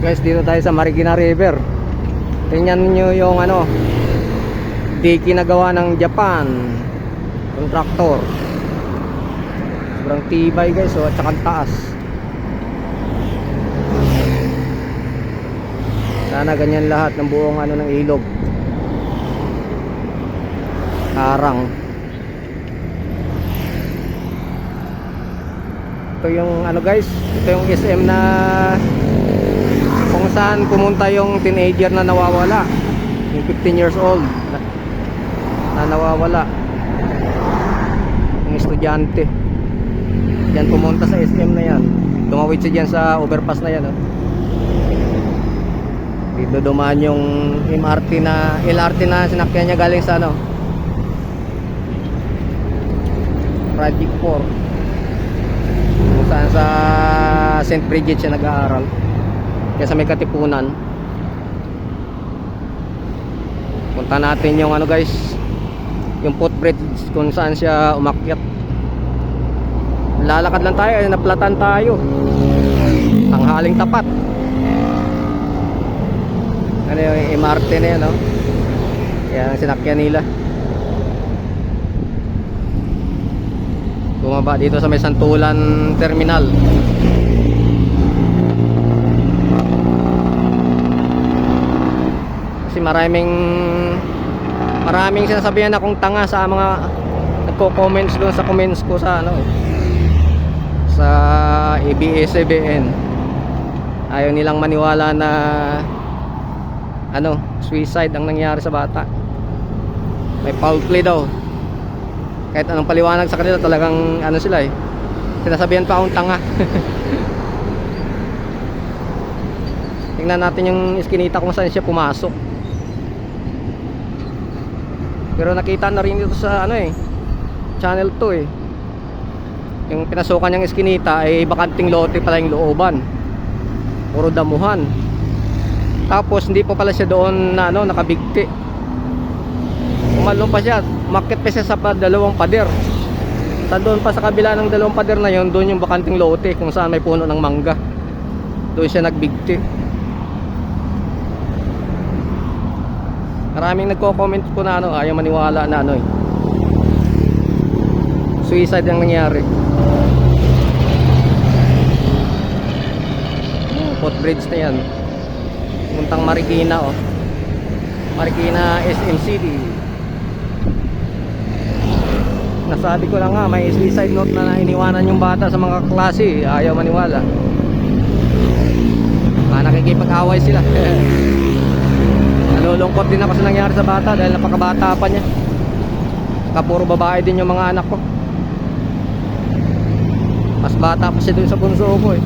Guys, dito tayo sa Marikina River. Tingnan nyo yung ano, diki na gawa ng Japan, yung tractor. Sobrang tibay guys, at saka taas. Sana ganyan lahat ng buong ano ng ilog. Harang. Ito yung ano guys, ito yung SM na kung saan pumunta yung teenager na nawawala, yung 15 years old na nawawala, yung estudyante. Yan pumunta sa SM na yan, tumawid siya dyan sa overpass na yan, oh. Dito dumaan yung LRT na sinakyan niya galing sa ano, Project 4, kung saan sa St. Bridget siya nag-aaral, kaya sa may Katipunan. Punta natin yung ano guys, yung footbridge kung saan siya umakyat. Lalakad lang tayo, naplatan tayo, ang haling tapat. Ano yung MRT na yan, no? Yan ang sinakyan nila. Bumaba dito sa may Santulan Terminal. Kasi maraming sinasabihan akong tanga sa mga nagko-comments doon sa comments ko sa ano, sa ABS-CBN. Ayaw nilang maniwala na ano, suicide ang nangyari sa bata. May foul play daw. Kahit anong paliwanag sa kanila, talagang ano sila eh, sinasabihan pa akong tanga. Tingnan natin yung iskinita kung saan siya pumasok. Pero nakita na rin ito sa ano eh, Channel 2 eh. Yung pinasukan niyang iskinita ay bakanting lote pala yung looban, puro damuhan. Tapos hindi pa pala siya doon na ano, nakabigti. Umalong pa siya, umakyat pa siya sa dalawang pader. Sa doon pa sa kabila ng dalawang pader na yon, doon yung bakanting lote kung saan may puno ng mangga. Doon siya nagbigti. Maraming nagko-comment po na ano, ayaw maniwala na ano eh, suicide ang nangyari. Footbridge na yan, puntang Marikina, oh. Marikina SM City. Nasabi ko lang nga, may suicide note na iniwanan yung bata sa mga klase. Ayaw maniwala. Nakikipag-away sila. Nalulungkot din ako sa nangyari sa bata dahil napakabata pa niya. Kapuro babae din yung mga anak ko. Mas bata pa siya dun sa bunso ko eh.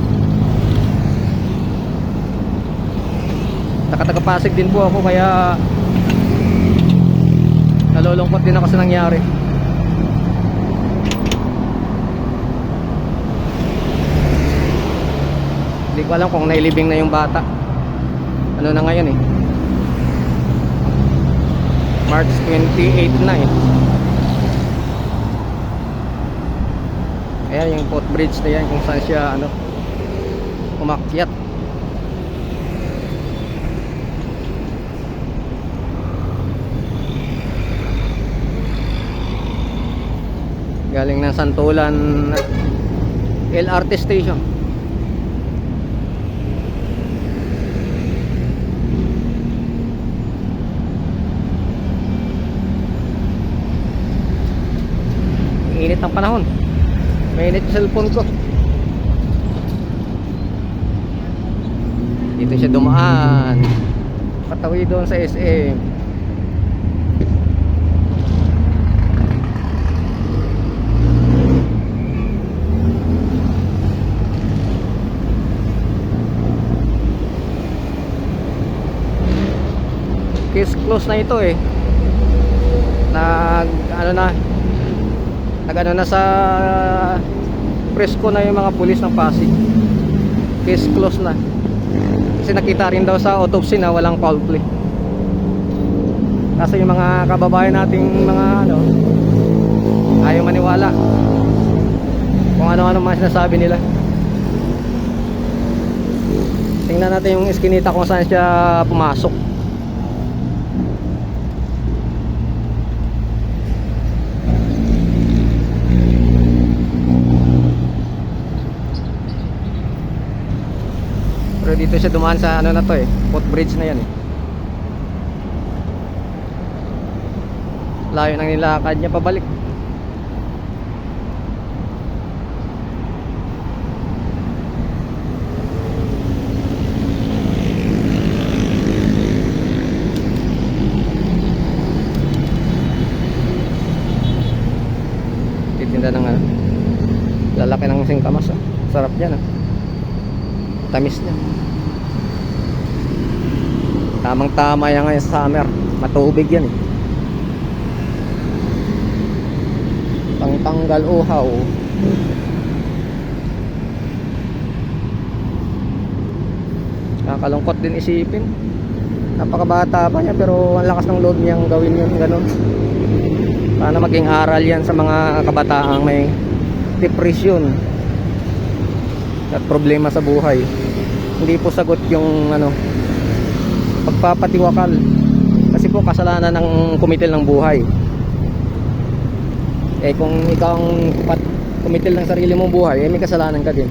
Nakatagapasig din po ako, kaya nalulungkot din ako sa nangyari. Hindi ko alam kung nailibing na yung bata. Ano na ngayon eh, March 28 na eh. Ayan yung footbridge na yan kung saan siya ano, umakyat. Galing ng Santulan LRT station. Init ang panahon. Mainit yung cellphone ko. Dito siya dumaan, patawi doon sa SM. Case close na ito eh. Nag-ano na sa presko na yung mga pulis ng Pasig. Case close na. Kasi nakita rin daw sa autopsy na walang foul play. Kasi yung mga kababayan nating mga ano, ayaw maniwala kung ano-ano mga sinasabi nila. Tingnan natin yung eskinita kung saan siya pumasok. Pero dito siya dumaan sa ano na to eh, footbridge na yan eh. Layo nang nilakad niya pabalik. Titinda ng ano, lalaki ng singkamas oh. Sarap yan oh. Tamis niya. Tamang tama yan ngayon sa summer. Matubig yan eh. Pangtanggal uhaw. Nakakalungkot din isipin. Napakabata pa niya pero ang lakas ng loob niyang gawin yun ganun. Sana maging aral yan sa mga kabataang may depression at problema sa buhay. Hindi po sagot yung ano, pagpapatiwakal. Kasi po kasalanan ng kumitil ng buhay. Eh kung ikaw ang kumitil ng sarili mong buhay, eh may kasalanan ka din.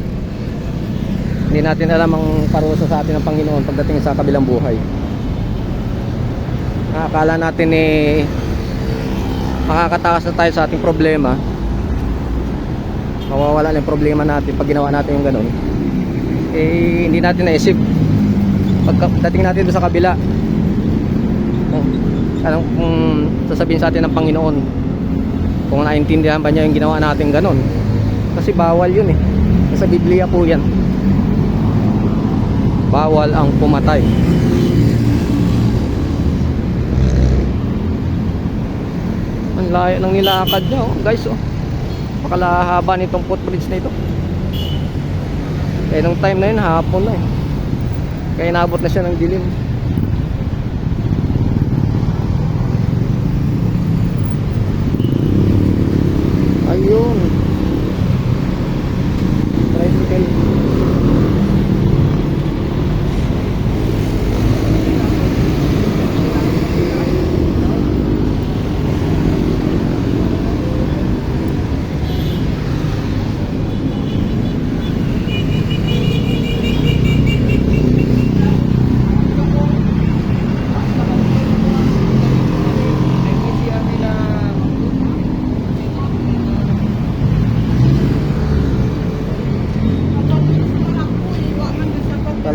Hindi natin alam ang parusa sa atin ng Panginoon pagdating sa kabilang buhay. Akala natin eh makakatakas na tayo sa ating problema, mawawala na yung problema natin pag ginawa natin yung ganun. Eh hindi natin naisip pagdating natin doon sa kabila kung sasabihin sa atin ng Panginoon, kung naintindihan ba niya yung ginawa natin ganun. Kasi bawal yun eh, sa Biblia po yan, bawal ang pumatay. Ang layo ng nilakad niya oh, guys oh. Pakalahaba nitong footbridge na ito. Kaya nung time na yun hapon na eh. Kaya naabot na siya ng dilim. Ayun, tricycle.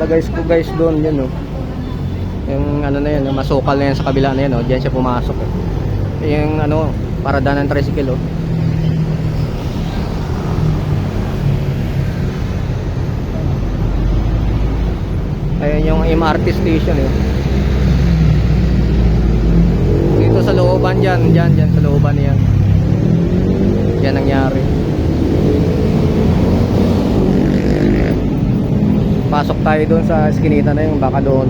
Guys ko guys doon yun oh. Yung ano na yun, yung masukal na yan sa kabila na yan oh, diyan siya pumasok oh. Yung ano, parada ng tricycle oh. Ayun yung MRT station eh. Dito sa looban dyan sa looban yan. Yan nangyari. Pasok tayo doon sa eskinita na yung baka doon.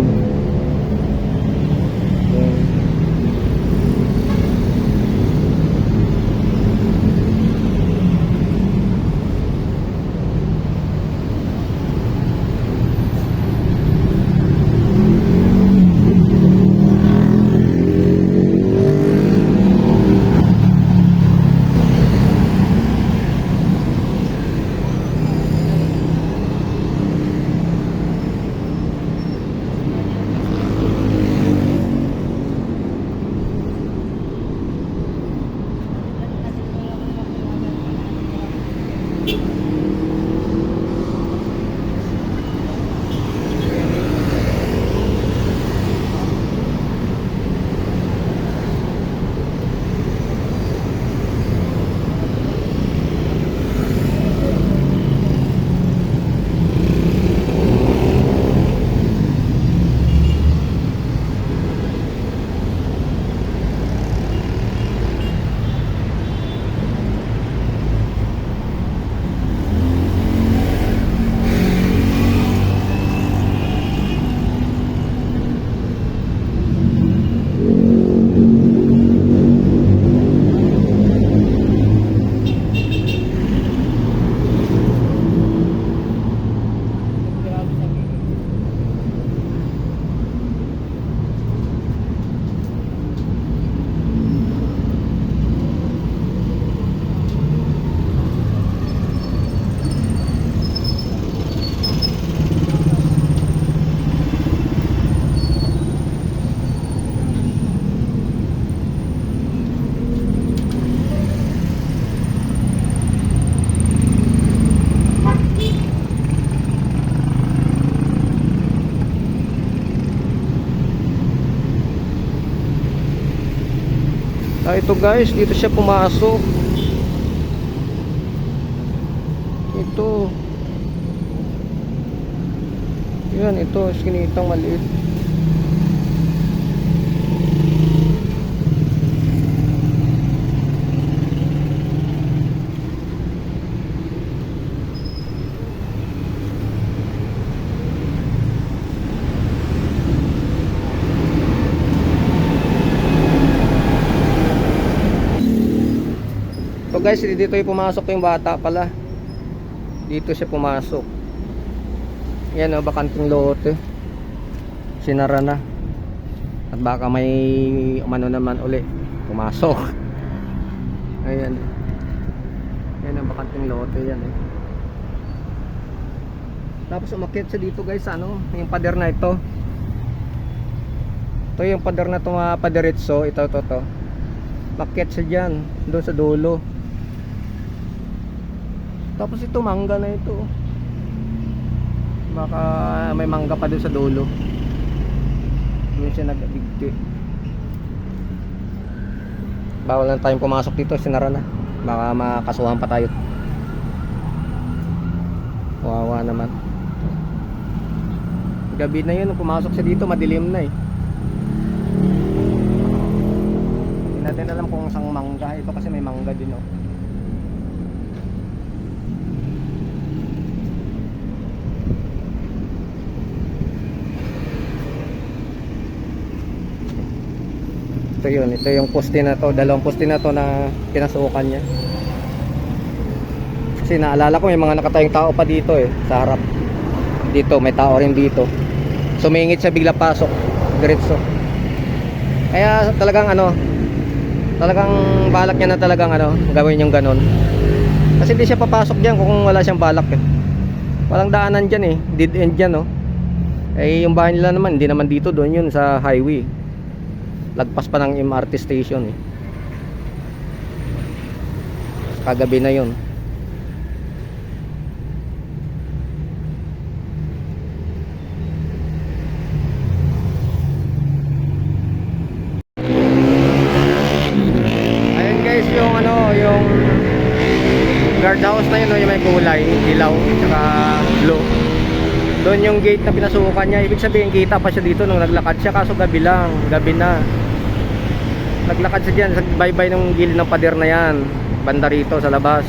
Ito guys, dito siya pumasok. Ito. Yan, ito, iskinitang maliit. So guys, dito yung pumasok yung bata pala. Dito siya pumasok. Yan o, bakanting lote. Sinara na. At baka may umano naman uli. Pumasok. Ayan. Yan ang bakanting lote yan eh. Tapos umakyat siya dito guys, ano, yung pader na ito. Ito yung pader na padiretso. Ito. Umakyat siya dyan, doon sa dulo. Tapos ito mangga na ito. Baka may mangga pa doon sa dulo. Doon siya nag-abigti. Bawal lang tayong pumasok dito, sinara na. Baka makasuhan pa tayo. Wawa naman. Gabi na yun, pumasok siya dito, madilim na eh. Hindi natin alam kung saan mangga. Ito kasi may mangga din oh. Ito yun, ito yung poste na to, dalawang poste na to na pinasukan niya. Kasi naalala ko may mga nakatayong tao pa dito eh, sa harap. Dito, may tao rin dito. Sumingit siya, bigla pasok, diretso. Kaya talagang talagang balak niya na talagang gawin yung ganon. Kasi hindi siya papasok diyan kung wala siyang balak eh. Walang daanan diyan eh, dead end diyan oh. Eh yung bahay nila naman, hindi naman dito, doon yun sa highway. Lagpas pa ng MRT station eh. Kagabi na yun. Ayun guys, yung yung guardhouse na yun, yung may kulay, dilaw, tsaka blue. Doon yung gate na pinasukan niya. Ibig sabihin kita pa siya dito nung naglakad siya, kaso gabi lang, gabi na. Naglakad siya dyan sa baybay ng gilid ng pader na yan, banda rito sa labas.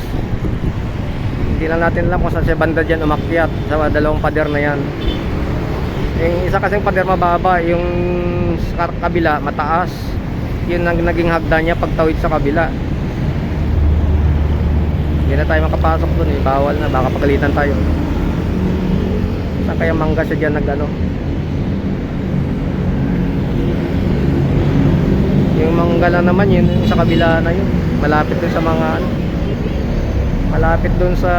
Hindi lang natin alam kung saan siya banda dyan umakyat sa dalawang pader na yan. Yung isa kasing pader mababa, yung sa kabila mataas. Yun ang naging hagdan niya pagtawid sa kabila. Hindi na tayo makapasok dun eh, bawal na, baka pagalitan tayo. Saan kaya mangga siya dyan Yung mangga lang naman yun sa kabila na yun, malapit dun sa mga malapit dun sa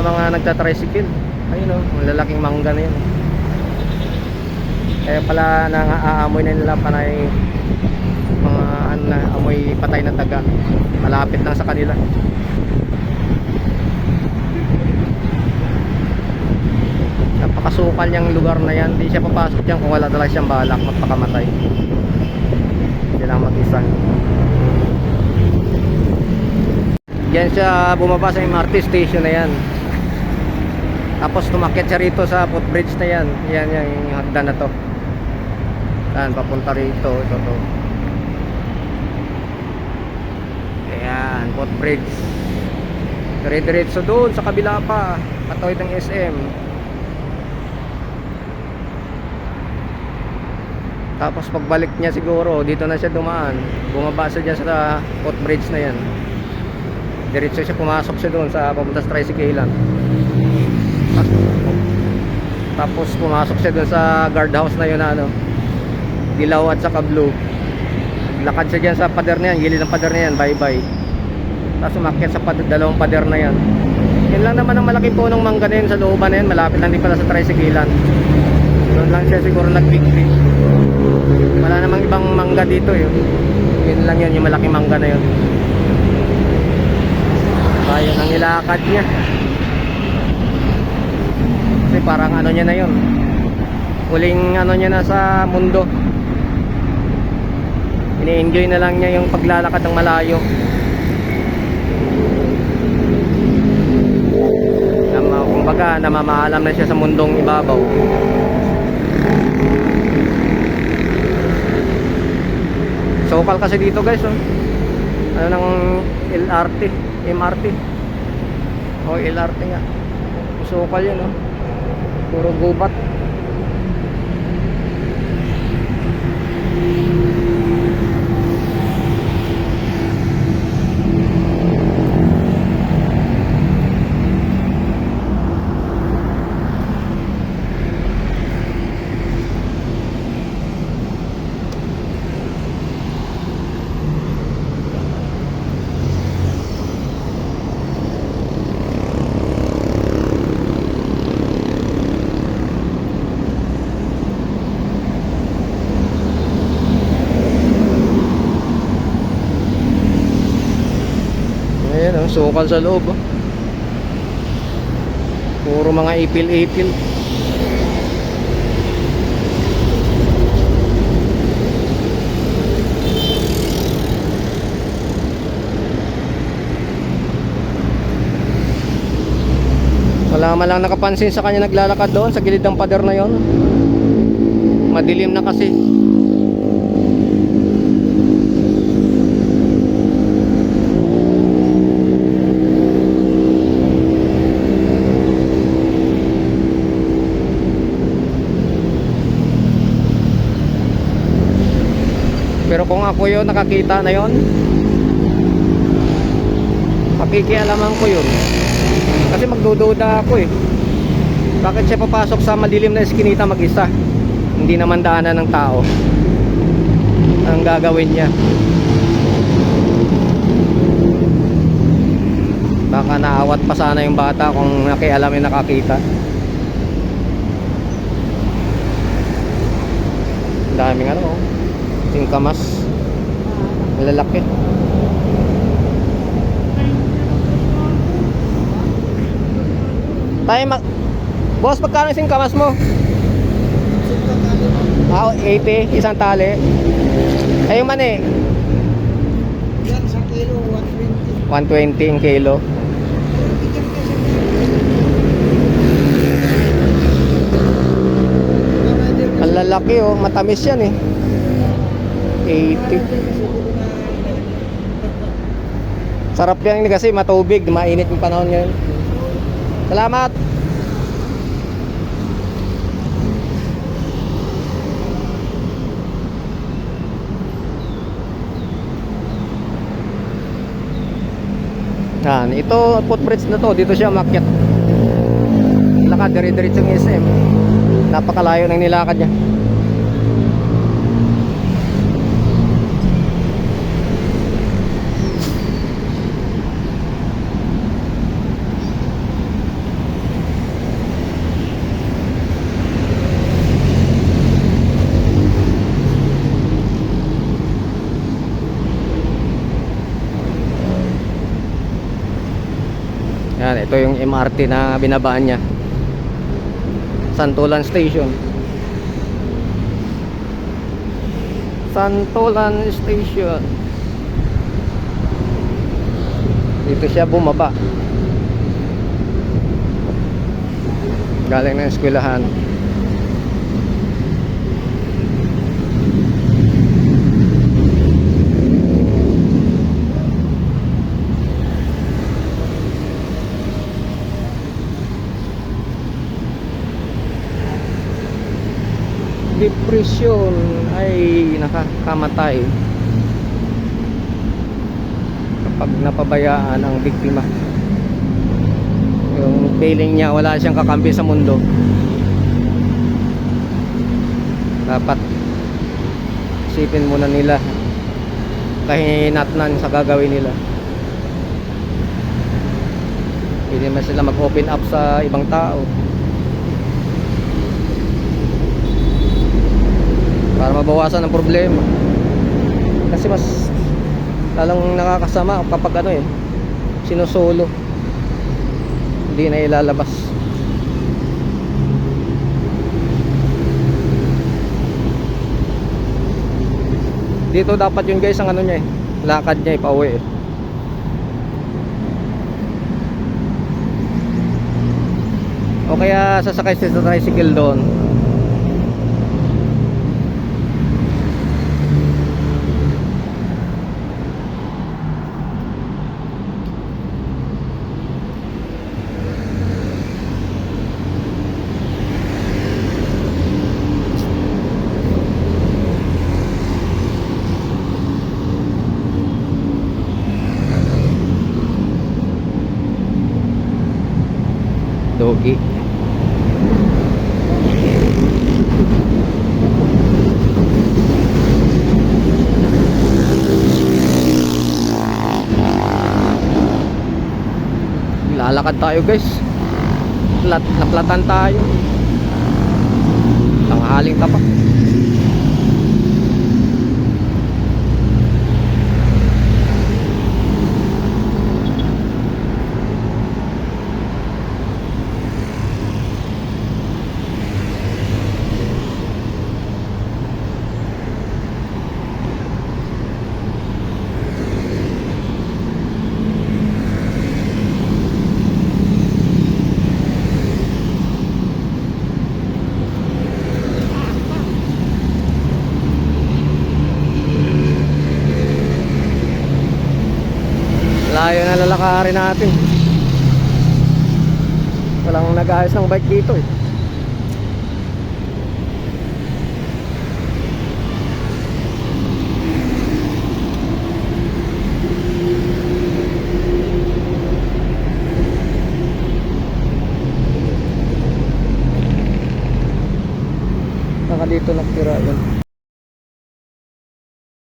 mga nagtatricycle. Ayun oh, malalaking mangga na yun. Kaya pala nang-aamoy na nila panay mga amoy patay na taga. Malapit lang sa kanila. Napakasukal niyang lugar na yan. Hindi siya papasok dyan kung wala talaga siyang balak magpakamatay. Hindi lang mag-isa. Yan siya bumaba sa MRT station na yan. Tapos tumakit siya rito sa footbridge na yan. Yan yung hagdan na to. Yan, papunta rito. Ito to. Ayan, footbridge. Dire-diretso doon sa kabila pa. Patawid ng SM. Tapos pagbalik niya siguro, dito na siya dumaan. Bumaba siya dyan sa footbridge na yan. Diretso siya, pumasok siya doon sa papunta sa tricyclean. Tapos pumasok siya doon sa guardhouse na yun dilaw at saka blue. Lakad siya dyan sa pader na yan, gilid ng pader na yan, bye-bye. Tapos umakyat sa dalawang pader na yan. Yun lang naman ang malaking punong mangga na yun sa looban na yun. Malapit lang din pala sa tricyclean. Doon lang siya siguro nag-victory. Wala namang ibang mangga dito yun. Yun lang yun, yung malaking mangga na yun. Ayun ang nilakad niya. Kasi parang niya na yun. Huling niya na sa mundo. ini-enjoy na lang niya yung paglalakad ng malayo. Kumbaga namamaalam na siya sa mundong ibabaw. Sokal kasi dito guys, oh. Ano ng LRT, MRT. O LRT nga. Sokal yan, oh. Puro gubat. Ayan, sukal sa loob, oh. Puro mga ipil-ipil. Wala man lang nakapansin sa kanya naglalakad doon sa gilid ng pader na yon. Madilim na kasi. Pero kung ako yun, nakakita na yun, pakikialaman ko yun. Kasi magdududa ako eh. Bakit siya papasok sa madilim na eskinita mag-isa? Hindi naman daanan ng tao. Ang gagawin niya, baka naawat pa sana yung bata kung nakialamin nakakita. Ang daming ano, singkamas, malalaki. Boss, magkano yung singkamas mo? 80, isang tali. Ay yung mani? Yan, sa kilo, 120. 120 yung kilo. Ang lalaki, oh, matamis yan eh. 80. Sarap yan kasi matubig, mainit yung panahon ngayon. Salamat. Yan, ito footbridge na to, dito siya umakyat. Lakad dire-diretso ng SM. Napakalayo ng nilakad niya. Yan, ito yung MRT na binabaan niya. Santolan Station. Santolan Station. Dito siya bumaba. Galing ng eskwelahan. Depression ay nakakamatay kapag napabayaan ang biktima. Yung feeling niya wala siyang kakampi sa mundo. Dapat isipin muna nila kahinatnan sa gagawin nila. Hindi naman sila mag-open up sa ibang tao para mabawasan ang problema. Kasi mas lalong nakakasama kapag ano eh, sinusolo, hindi na ilalabas. Dito dapat yun guys ang ano niya eh, lakad niya eh, pauwi eh. O kaya sasakay siya sa tricycle doon. Dogi. Lalakad tayo guys. Naplatan tayo. Tanghaling ka pa. Layo na lalakarin natin. Walang nag-ayos ng bike dito eh. Saka dito nakatira yan.